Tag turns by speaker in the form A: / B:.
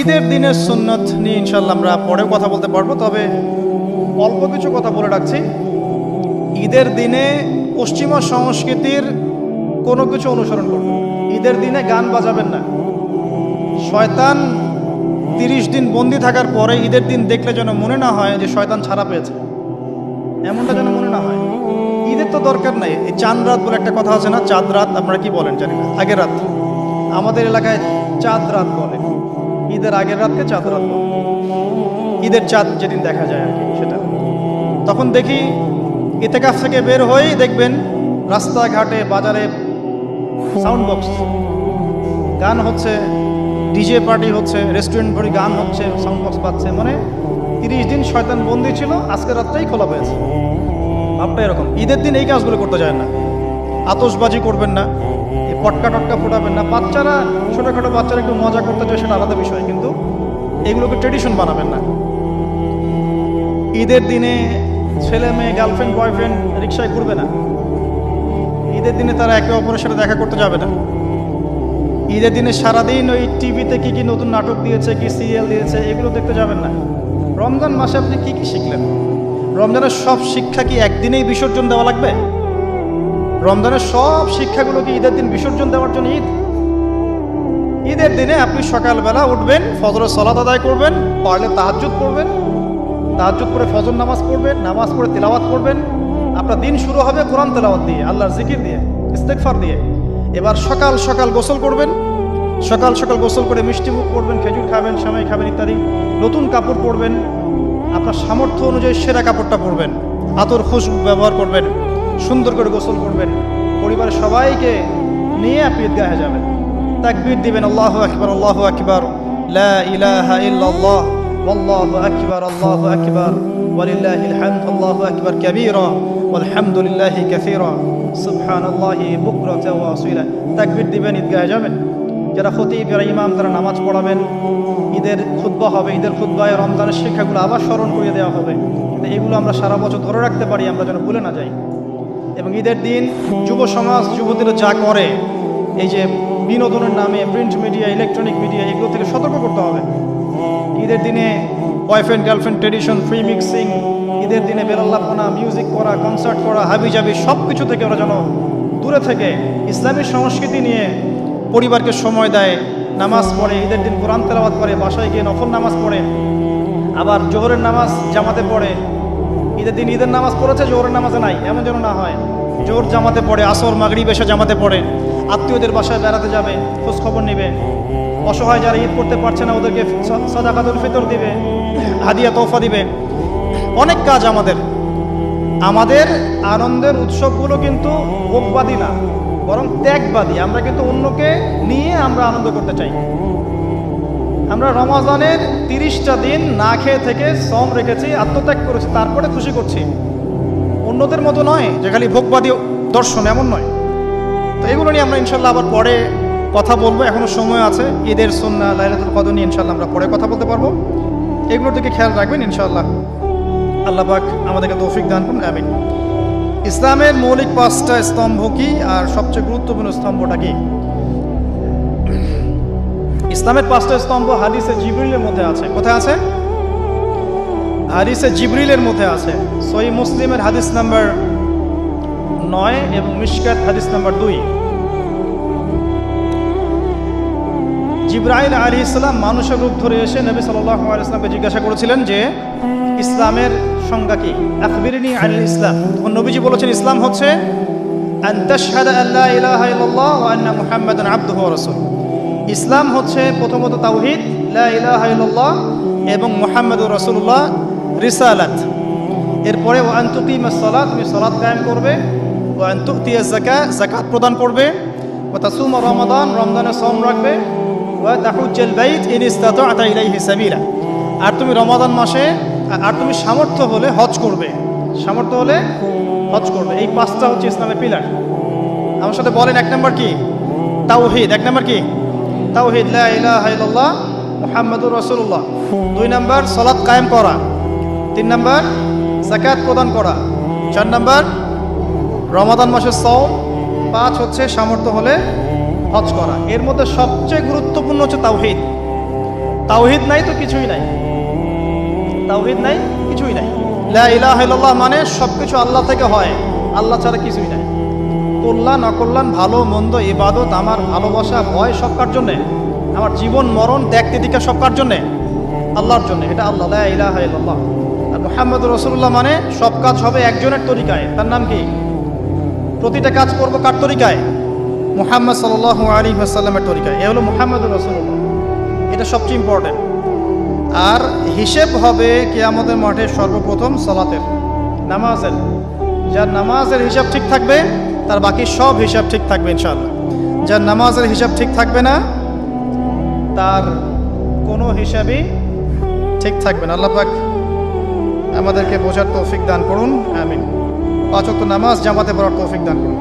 A: ঈদের দিনের সুন্নত নিয়ে ইনশাল্লাহ আমরা পরেও কথা বলতে পারবো, তবে অল্প কিছু কথা বলে রাখছি। ঈদের দিনে পশ্চিমা সংস্কৃতির কোনো কিছু অনুসরণ করবেন না। ঈদের দিনে গান বাজাবেন না। শয়তান 30 দিন বন্দি থাকার পরে ঈদের দিন দেখলে যেন মনে না হয় যে শয়তান ছাড়া পেয়েছে, এমনটা যেন মনে না হয়। ঈদের তো দরকার নাই। এই চাঁদ রাত বলে একটা কথা আছে না, চাঁদ রাত, আপনারা কি বলেন জানি না, আগের রাত। আমাদের এলাকায় চাঁদ রাত বলে, ঈদের আগের রাতকে চাঁদ রাত বলে। ঈদের চাঁদ যেদিন দেখা যায় আর কি, সেটা। তখন দেখি ইতেকাফ থেকে বের হয়েই দেখবেন রাস্তাঘাটে বাজারে সাউন্ড বক্স, গান হচ্ছে, ডিজে পার্টি হচ্ছে, রেস্টুরেন্ট ভরি গান হচ্ছে, সাউন্ড বক্স বাজছে। মানে 30 দিন শয়তান বন্দি ছিল, আজকের রাতটাই খোলা পেয়েছে। ভাবটা এরকম। ঈদের দিন এই কাজগুলো করতে যায় না। আতশবাজি করবেন না, এই পটকা টটকা ফোটাবেন না। বাচ্চারা, ছোটোখাটো বাচ্চারা একটু মজা করতে চায়, সেটা আলাদা বিষয়, কিন্তু এগুলোকে ট্রেডিশন বানাবেন না। ঈদের দিনে ছেলে মেয়ে, গার্লফ্রেন্ড বয়ফ্রেন্ড রিক্সায় ঘুরবে না। ঈদের দিনে তারা একে অপরের সাথে দেখা করতে যাবে না। ঈদের দিনে সারাদিন ওই টিভিতে কি কি নতুন নাটক দিয়েছে, কি সিরিয়াল দিয়েছে, এগুলো দেখতে যাবেন না। রমজান মাসে আপনি কি কি শিখলেন? রমজানের সব শিক্ষা কি একদিনেই বিসর্জন দেওয়া লাগবে? রমজানের সব শিক্ষাগুলো কি ঈদের দিন বিসর্জন দেওয়ার জন্য? ঈদের দিনে আপনি সকালবেলা উঠবেন, ফজরের সালাত আদায় করবেন, পারলে তাহাজ্জুদ করবেন, তাহাজ্জুদ করে ফজর নামাজ পড়বেন, নামাজ পড়ে তিলাওয়াত করবেন। আপনার দিন শুরু হবে কোরআন তেলাওয়াত দিয়ে, আল্লাহর জিকির দিয়ে, ইস্তেগফার দিয়ে। এবার সকাল সকাল গোসল করবেন, সকাল সকাল গোসল করে মিষ্টি মুখ করবেন, খেজুর খাবেন, সেমাই খাবেন ইত্যাদি। নতুন কাপড় পরবেন, আপনার সামর্থ্য অনুযায়ী সেরা কাপড়টা পরবেন, আতর খুশবু ব্যবহার করবেন, সুন্দর করে গোসল করবেন। পরিবারের সবাইকে নিয়ে আপনি ঈদগাহে যাবেন, তাকবীর দিবেন, আল্লাহু আকবার, আল্লাহু আকবার, লা ইলাহা ইল্লাল্লাহ, ওয়াল্লাহু আকবার, আল্লাহু আকবার, ওয়ালিল্লাহিল হামদ, আল্লাহু আকবার কাবীরা, ওয়ালহামদুলিল্লাহি কাসীরা, সুবহানাল্লাহি বুকরাতাও ওয়া আসীলা। তাকবীর দিবেন, ঈদগাহে যাবেন। যারা খতিব, যারা ইমাম, তারা নামাজ পড়াবেন। ঈদের খুতবা হবে, ঈদের খুতবায় রমজানের শিক্ষাগুলো আবার স্মরণ করিয়ে দেওয়া হবে। কিন্তু এগুলো আমরা সারা বছর ধরে রাখতে পারি, আমরা যেন ভুলে না যাই। এবং ঈদের দিন যুব সমাজ, যুবতীরা যা করে, এই যে বিনোদনের নামে প্রিন্ট মিডিয়া, ইলেকট্রনিক মিডিয়া, এগুলো থেকে সতর্ক করতে হবে। ঈদের দিনে boyfriend girlfriend tradition, free mixing, ঈদের দিনে বেলাল্লাপনা, মিউজিক করা, কনসার্ট করা, হাবিজাবি সব কিছু থেকে ওরা যেন দূরে থেকে ইসলামী সংস্কৃতি নিয়ে পরিবারকে সময় দেয়, নামাজ পড়ে, ঈদের দিন কোরআন তেলাওয়াত করে, বাসায় গিয়ে নফল নামাজ পড়ে, আবার জোহরের নামাজ জামাতে পড়ে। ঈদের দিন ঈদের নামাজ পড়েছে, জোহরের নামাজে নাই, এমন যেন না হয়। জোহর জামাতে পড়ে, আসর মাগরিব এশা জামাতে পড়ে, আত্মীয়দের বাসায় বেড়াতে যাবে, খোঁজ খবর নেবে। অসহায় যারা ঈদ করতে পারছে না, ওদেরকে সাদাকাতুল ফিতর দিবে, হাদিয়া তোহফা দিবে। অনেক কাজ আমাদের। আমাদের আনন্দের উৎসবগুলো কিন্তু ভোগবাদী না, বরং ত্যাগবাদী। আমরা কিন্তু অন্যকে নিয়ে আমরা আনন্দ করতে চাই। আমরা রমজানের 30টা দিন না খেয়ে থেকে শ্রম রেখেছি, আত্মত্যাগ করেছি, তারপরে খুশি করছি। অন্যদের মতো নয় যে খালি ভোগবাদী দর্শন, এমন নয়। তো এগুলো নিয়ে আমরা ইনশাল্লাহ আবার পরে কথা বলবো, এখনো সময় আছে। ঈদের সুন্নাহ, লাইলাতুল কদর নিয়ে ইনশাল্লাহ আমরা পরে কথা বলতে পারবো। এগুলোর দিকে খেয়াল রাখবেন ইনশাল্লাহ। আল্লাহ পাক আমাদেরকে তৌফিক দান করুন, আমিন। ইসলামের মৌলিক 5টা স্তম্ভ কি, আর সবচেয়ে গুরুত্বপূর্ণ স্তম্ভটা কি? ইসলামের 5টা স্তম্ভ হাদিসে জিবরিলের মধ্যে আছে। কোথায় আছে? হাদিসে জিবরিলের মধ্যে আছে। সহিহ মুসলিমের হাদিস নাম্বার 9 এবং মিশকাত হাদিস নাম্বার 2। জিবরাইল আলাইহিস সালাম মানুষের রূপ ধরে এসে নবী সাল্লাল্লাহু আলাইহি ওয়াসাল্লামকে জিজ্ঞাসা করেছিলেন যে ইসলামের সংজ্ঞা কি, আখবিরনি আনিল ইসলাম। তখন নবীজি বলেছেন, ইসলাম হচ্ছে আন তাশহাদা আল্লা ইলাহা ইল্লাল্লাহ ওয়া আন্না মুহাম্মাদান আবদুহু ওয়া রাসূলুহু। ইসলাম হচ্ছে প্রথমত তাওহীদ, লা ইলাহা ইল্লাল্লাহ, এবং মুহাম্মাদুর রাসূলুল্লাহ, রিসালাত। এরপরে ওয়া আন তুকিমাস সালাত, তুমি সালাত কায়েম করবে, ওয়া আন তুতিয়াজ যাকাত, যাকাত প্রদান করবে, ওয়া তাসুমা রমাদান, রমজানের সওম রাখবে, ওয়া তাহুজ্জাল বাইত ইন ইসতাতা'তা ইলাইহি সাবিলা, আর তুমি রমাদান মাসে, আর তুমি সামর্থ্য হলে হজ করবে, সামর্থ্য হলে হজ করবে। এই 5টা হচ্ছে ইসলামের পিলার। আমার সাথে বলেন, 1 নম্বর কি? তাওহীদ। 1 নম্বর কি? তাওহীদ, লা ইলাহা ইল্লাল্লাহ মুহাম্মাদুর রাসূলুল্লাহ। 2 নম্বর সালাত কায়েম করা। 3 নম্বর যাকাত প্রদান করা। 4 নম্বর রমাদান মাসের সওম। 5 হচ্ছে সামর্থ্য হলে হজ করা। এর মধ্যে সবচেয়ে গুরুত্বপূর্ণ হচ্ছে তাওহীদ। তাওহীদ নাই তো কিছুই নাই, তাওহীদ নাই কিছুই নাই। লা ইলাহা ইল্লাল্লাহ মানে সবকিছু আল্লাহ থেকে হয়, আল্লাহ ছাড়া কিছুই নাই। কল্যাণ অকল্যাণ, ভালো মন্দ, ইবাদত, আমার ভালোবাসা, ভয় সব কার জন্যে? আমার জীবন মরণ, দেখতে দিকে সব কার জন্যে? আল্লাহর জন্য। এটা আল্লাহ, লা ইলাহা ইল্লাল্লাহ। আর মুহাম্মদুর রাসূলুল্লাহ মানে সব কাজ হবে একজনের তরিকায়। তার নাম কি? প্রতিটা কাজ করবো কার তরিকায়? মুহাম্মদ সাল্লাল্লাহু আলাইহি ওয়াসাল্লামের তরিকায়। এ হলো মুহাম্মদুর রাসূলুল্লাহ। এটা সবচেয়ে ইম্পর্টেন্ট। আর হিসেব হবে কিয়ামতের মাঠে সর্বপ্রথম সালাতের, নামাজের। যার নামাজের হিসাব ঠিক থাকবে তার বাকি সব হিসাব ঠিক থাকবে ইনশাআল্লাহ। যার নামাজের হিসাব ঠিক থাকবে না তার কোনো হিসাবই ঠিক থাকবে না। আল্লাহ পাক আমাদেরকে বোঝার তৌফিক দান করুন, আমিন। 5 ওয়াক্ত নামাজ জামাতে পড়ার তৌফিক দান করুন।